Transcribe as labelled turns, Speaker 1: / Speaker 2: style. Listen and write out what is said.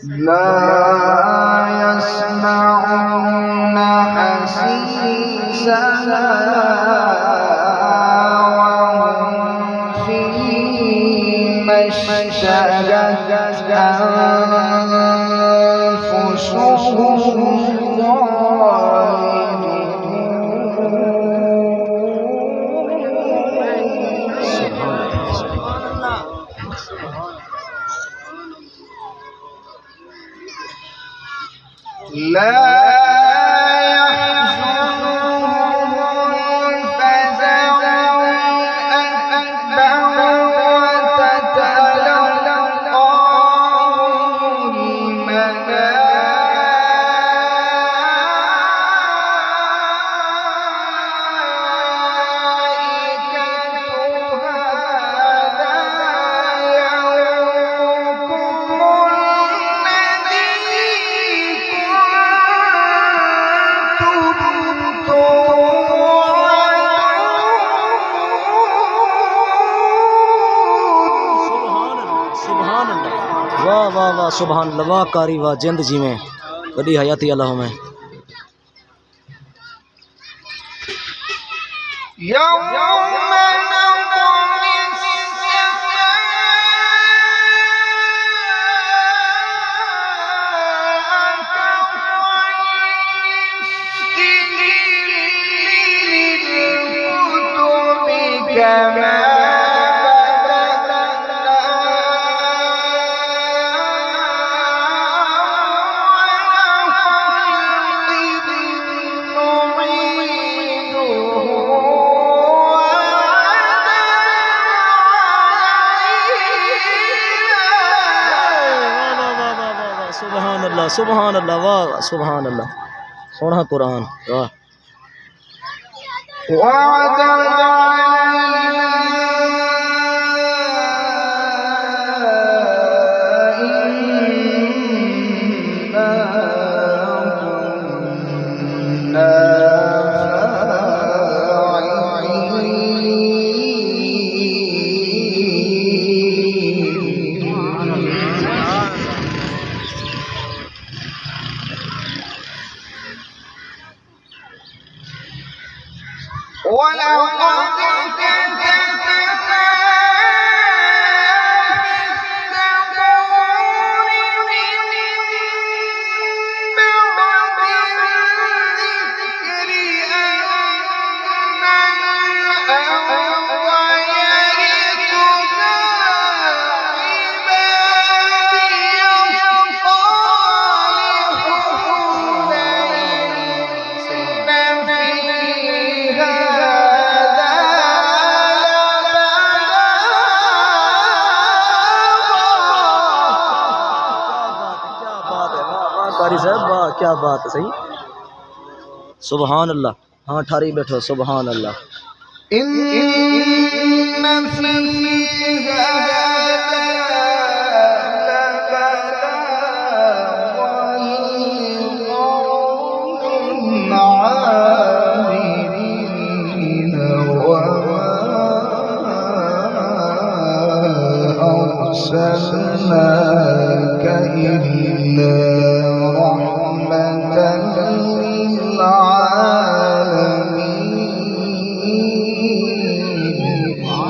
Speaker 1: لا يسمعون حسيسها وهم فيما اشتهت أنفسهم لا يحزنهم الفزع الأكبر وتتلقاهم
Speaker 2: वाह वाह वाह सुभान अल्लाह वाह कारी वाह जिंद जी में बड़ी हयाती अल्लाह में सुभान अल्लाह वाह सुभान अल्लाह सोना कुरान वाह कारी साहब वाह क्या बात है सही सुभान अल्लाह हाँ ठारी बैठो सुभान अल्लाह
Speaker 1: أرسلناك إلا